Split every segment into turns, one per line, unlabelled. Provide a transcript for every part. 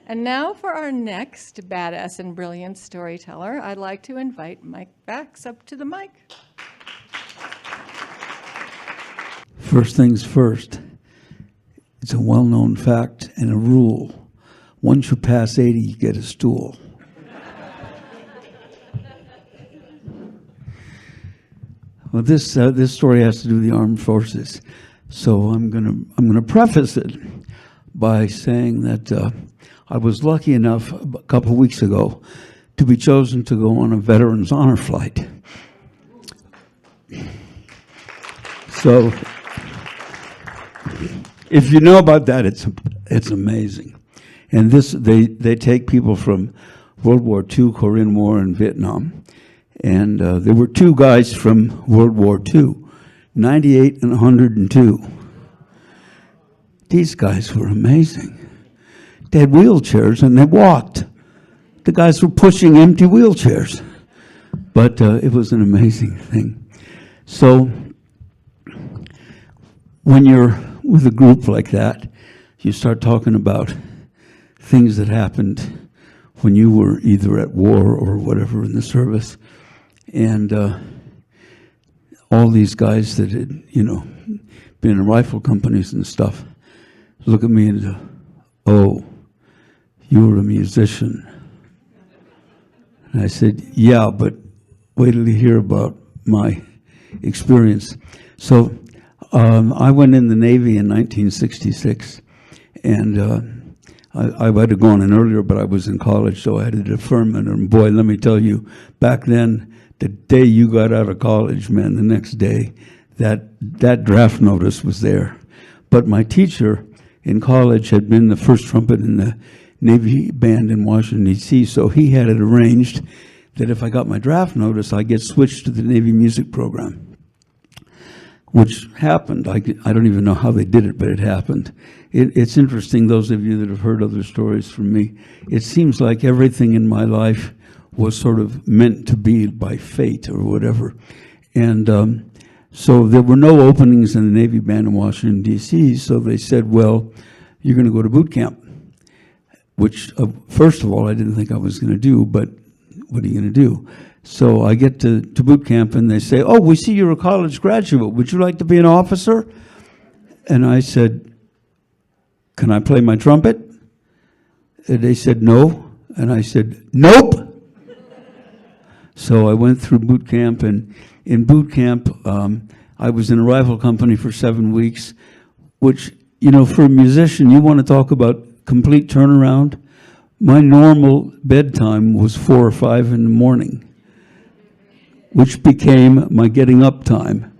And now for our next badass and brilliant storyteller, I'd like to invite Mike Vax up to the mic.
First things first, it's a well-known fact and a rule. Once you pass 80, you get a stool. Well, this story has to do with the armed forces, so I'm gonna preface it by saying that I was lucky enough a couple of weeks ago to be chosen to go on a Veterans Honor Flight. So, if you know about that, it's amazing. And they take people from World War II, Korean War, and Vietnam. And there were two guys from World War II, 98 and 102. These guys were amazing. They had wheelchairs and they walked. The guys were pushing empty wheelchairs. But it was an amazing thing. So when you're with a group like that, you start talking about things that happened when you were either at war or whatever in the service. And all these guys that had, been in rifle companies and stuff, look at me and say, "Oh, you were a musician." And I said, "Yeah, but wait till you hear about my experience." So I went in the Navy in 1966, and I had to go on in earlier, but I was in college, so I had a deferment. And boy, let me tell you, back then, the day you got out of college, man, the next day, that draft notice was there. But my teacher in college had been the first trumpet in the Navy band in Washington, D.C., so he had it arranged that if I got my draft notice, I'd get switched to the Navy music program, which happened. I don't even know how they did it, but it happened. It's interesting, those of you that have heard other stories from me, it seems like everything in my life was sort of meant to be by fate or whatever. And so there were no openings in the Navy band in Washington, D.C., so they said, well, you're going to go to boot camp, which, first of all, I didn't think I was going to do, but what are you going to do? So I get to boot camp, and they say, "Oh, we see you're a college graduate. Would you like to be an officer?" And I said, "Can I play my trumpet?" And they said, "No." And I said, "Nope." So I went through boot camp, and in boot camp, I was in a rifle company for 7 weeks, which, for a musician, you want to talk about complete turnaround. My normal bedtime was 4 or 5 in the morning, which became my getting up time,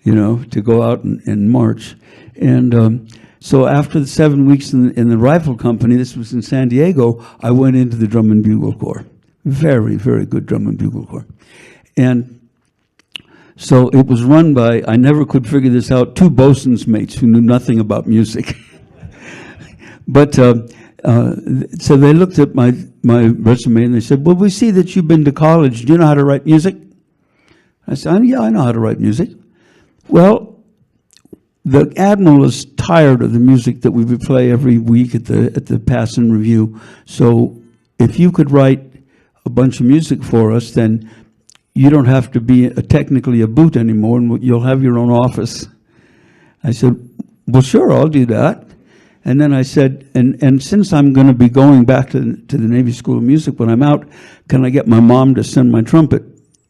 to go out and march. And so after the 7 weeks in the rifle company, this was in San Diego, I went into the Drum and Bugle Corps. Very, very good Drum and Bugle Corps. And so it was run by, I never could figure this out, 2 bosun's mates who knew nothing about music. But so they looked at my resume and they said, "Well, we see that you've been to college. Do you know how to write music?" I said, "Yeah, I know how to write music." "Well, the Admiral is tired of the music that we would play every week at the pass and review. So if you could write a bunch of music for us, then you don't have to be technically a boot anymore, and you'll have your own office." I said, "Well, sure, I'll do that." And then I said, and since I'm going to be going back to the Navy School of Music when I'm out, can I get my mom to send my trumpet?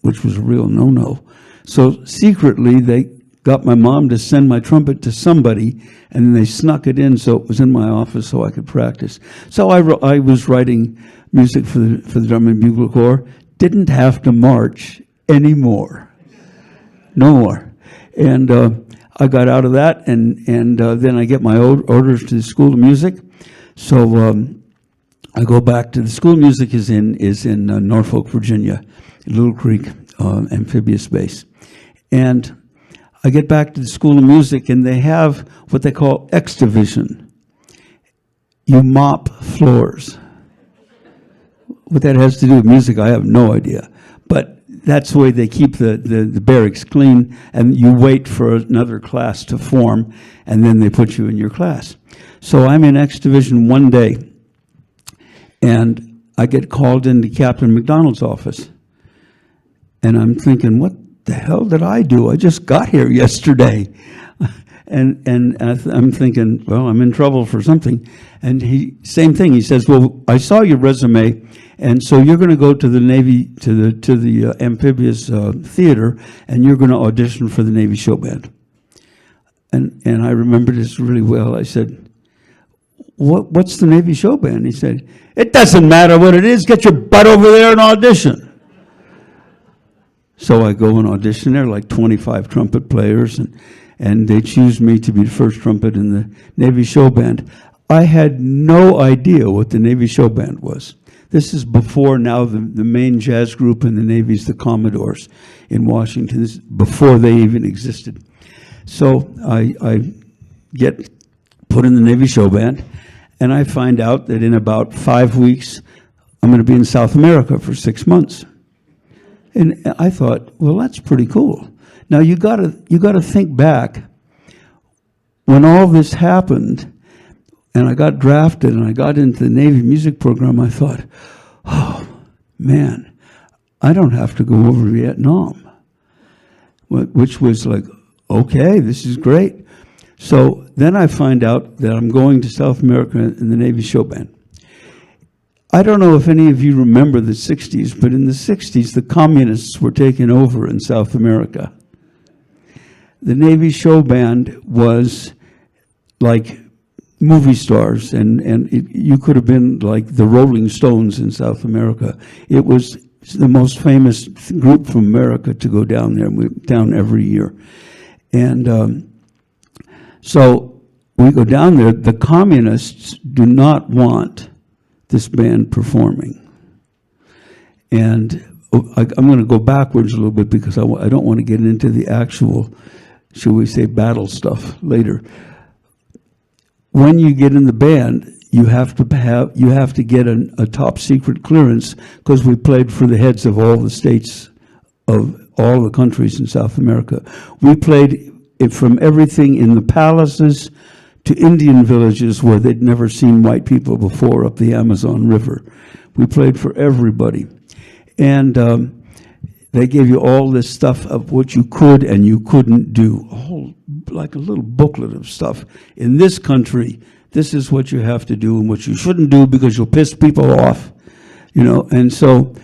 Which was a real no-no. So secretly, they got my mom to send my trumpet to somebody, and then they snuck it in so it was in my office so I could practice. So I was writing music for the Drum and Bugle Corps. Didn't have to march anymore. No more. And I got out of that, and then I get my orders to the School of Music. So I go back to the School of Music is in Norfolk, Virginia, Little Creek amphibious base. And I get back to the School of Music, and they have what they call X Division. You mop floors. What that has to do with music, I have no idea. But that's the way they keep the barracks clean, and you wait for another class to form, and then they put you in your class. So I'm in X Division one day, And I get called into Captain McDonald's office. And I'm thinking, what the hell did I do? I just got here yesterday. And I'm thinking, well, I'm in trouble for something. And same thing. He says, well, I saw your resume, and so you're going to go to the Navy, to the amphibious theater, and you're going to audition for the Navy show band. And I remember this really well. I said, what's the Navy show band? He said, it doesn't matter what it is. Get your butt over there and audition. So I go and audition. There are like 25 trumpet players, and they choose me to be the first trumpet in the Navy show band. I had no idea what the Navy show band was. This is before now the main jazz group in the Navy is the Commodores in Washington. This is before they even existed. So I get put in the Navy show band, and I find out that in about 5 weeks, I'm going to be in South America for 6 months. And I thought, well, that's pretty cool. Now you gotta think back when all this happened, and I got drafted and I got into the Navy music program. I thought, oh man, I don't have to go over to Vietnam, which was like, okay, this is great. So then I find out that I'm going to South America in the Navy show band. I don't know if any of you remember the 60s, but in the 60s, the communists were taking over in South America. The Navy show band was like movie stars, and you could have been like the Rolling Stones in South America. It was the most famous group from America to go down there. We down every year. And so we go down there. The communists do not want this band performing. And I'm going to go backwards a little bit because I don't want to get into the actual, shall we say, battle stuff later. When you get in the band, you have to get a top secret clearance, because we played for the heads of all the states of all the countries in South America. We played it from everything in the palaces to Indian villages where they'd never seen white people before up the Amazon River. We played for everybody. And they gave you all this stuff of what you could and you couldn't do, like a little booklet of stuff. In this country, this is what you have to do and what you shouldn't do because you'll piss people off, you know. And so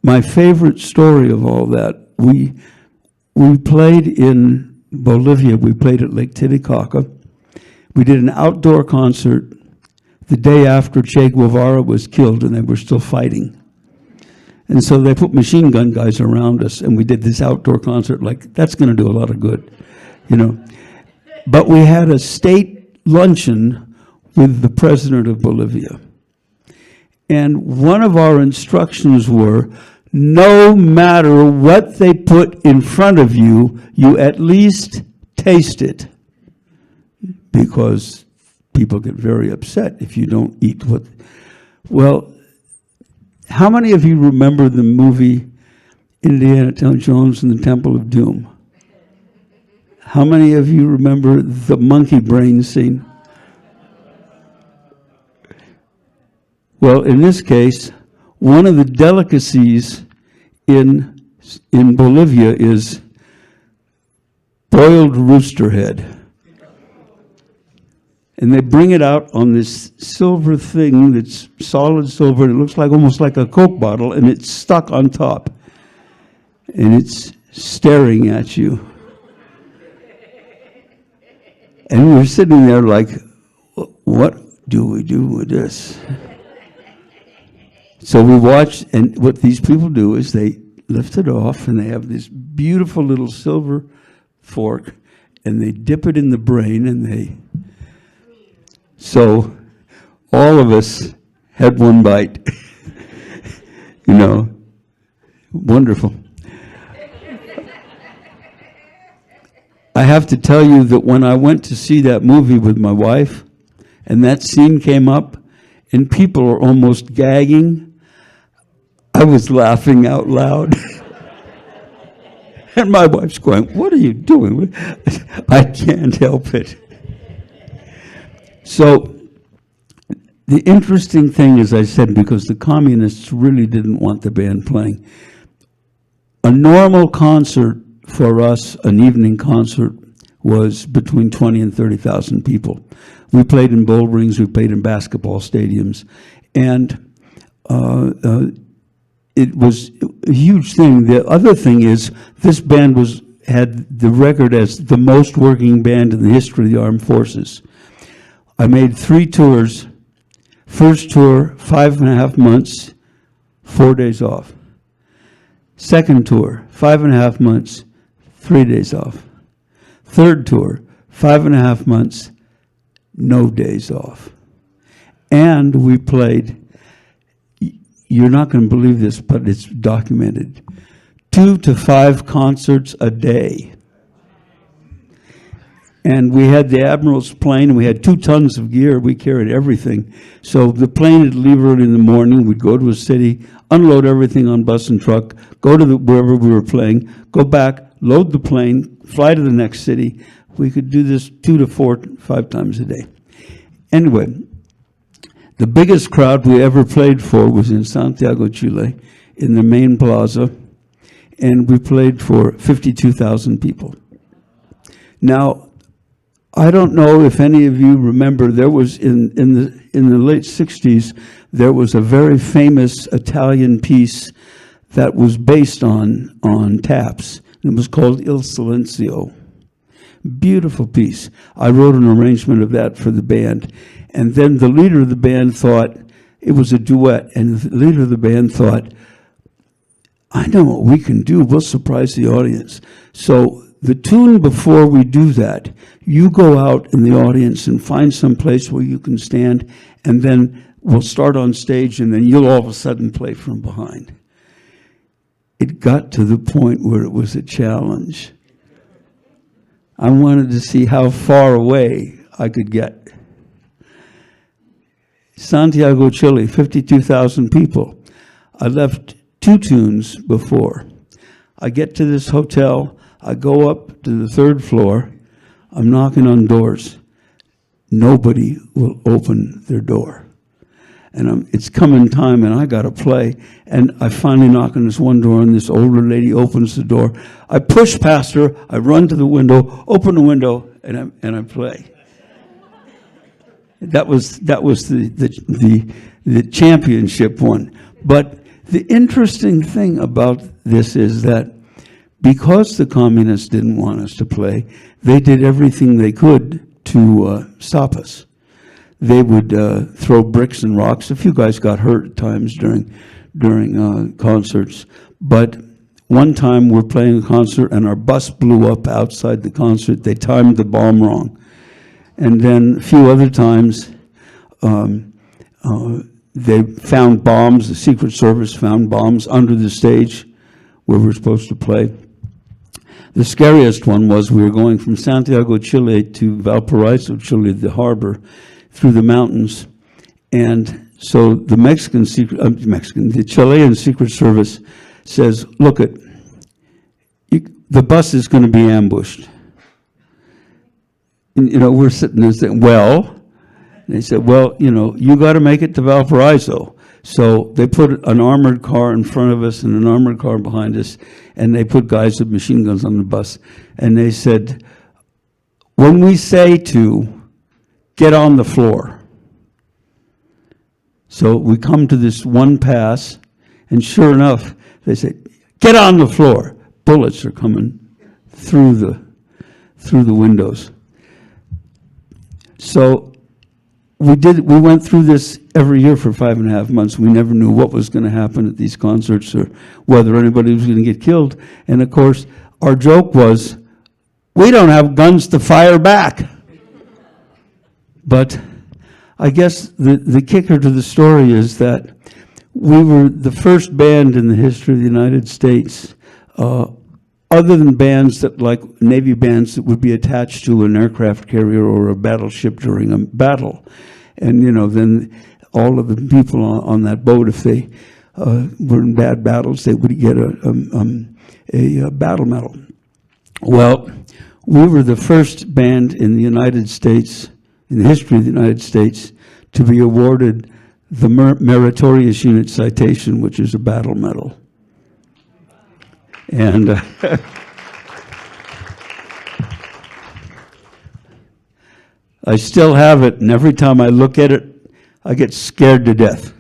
my favorite story of all that, we played in Bolivia. We played at Lake Titicaca. We did an outdoor concert the day after Che Guevara was killed, and they were still fighting. And so they put machine gun guys around us, and we did this outdoor concert. Like, that's going to do a lot of good, you know. But we had a state luncheon with the president of Bolivia. And one of our instructions were, no matter what they put in front of you, you at least taste it. Because people get very upset if you don't eat what... Well, how many of you remember the movie Indiana Jones and the Temple of Doom? How many of you remember the monkey brain scene? Well, in this case, one of the delicacies in Bolivia is boiled rooster head. And they bring it out on this silver thing that's solid silver, and it looks like almost like a Coke bottle, and it's stuck on top. And it's staring at you. And we're sitting there like, what do we do with this? So we watch, and what these people do is they lift it off, and they have this beautiful little silver fork, and they dip it in the brain, and they... So all of us had one bite. You know, wonderful. I have to tell you that when I went to see that movie with my wife, and that scene came up, and people are almost gagging, I was laughing out loud. And my wife's going, what are you doing? I can't help it. So the interesting thing, as I said, because the communists really didn't want the band playing, a normal concert for us, an evening concert, was between 20 and 30,000 people. We played in bull rings, we played in basketball stadiums, and it was a huge thing. The other thing is, this band had the record as the most working band in the history of the armed forces. I made 3 tours. First tour, 5.5 months, 4 days off. Second tour, 5.5 months, 3 days off. Third tour, 5.5 months, no days off. And we played, you're not going to believe this, but it's documented, 2 to 5 concerts a day. And we had the Admiral's plane, and we had 2 tons of gear. We carried everything. So the plane would leave early in the morning. We'd go to a city, unload everything on bus and truck, go to wherever we were playing, go back, load the plane, fly to the next city. We could do this 2 to 4, 5 times a day. Anyway, the biggest crowd we ever played for was in Santiago, Chile, in the main plaza, and we played for 52,000 people. Now, I don't know if any of you remember, there was in the late 60s, there was a very famous Italian piece that was based on taps. It was called Il Silenzio. Beautiful piece. I wrote an arrangement of that for the band. And then the leader of the band thought, it was a duet, and the leader of the band thought, I know what we can do. We'll surprise the audience. So the tune before we do that, you go out in the audience and find some place where you can stand, and then we'll start on stage, and then you'll all of a sudden play from behind. It got to the point where it was a challenge. I wanted to see how far away I could get. Santiago, Chile, 52,000 people. I left 2 tunes before. I get to this hotel. I go up to the 3rd floor. I'm knocking on doors. Nobody will open their door. And it's coming time, and I got to play. And I finally knock on this one door, and this older lady opens the door. I push past her. I run to the window, open the window, and I play. That was the championship one. But the interesting thing about this is that because the communists didn't want us to play, they did everything they could to stop us. They would throw bricks and rocks. A few guys got hurt at times during concerts. But one time we're playing a concert and our bus blew up outside the concert. They timed the bomb wrong. And then a few other times they found bombs. The Secret Service found bombs under the stage where we're supposed to play. The scariest one was we were going from Santiago, Chile to Valparaiso, Chile, the harbor, through the mountains. And so the the Chilean Secret Service says, look, the bus is going to be ambushed. And, we're sitting there saying, well, and they said, well, you got to make it to Valparaiso. So they put an armored car in front of us and an armored car behind us, and they put guys with machine guns on the bus. And they said, when we say to get on the floor. So we come to this one pass, and sure enough, they say, get on the floor. Bullets are coming through the windows. So we went through this every year for 5.5 months. We never knew what was going to happen at these concerts or whether anybody was going to get killed. And of course, our joke was, we don't have guns to fire back. But I guess the kicker to the story is that we were the first band in the history of the United States, other than bands that, like Navy bands, that would be attached to an aircraft carrier or a battleship during a battle. And, then all of the people on that boat, if they were in bad battles, they would get a battle medal. Well, we were the first band in the United States, in the history of the United States, to be awarded the Meritorious Unit Citation, which is a battle medal. And I still have it, and every time I look at it, I get scared to death.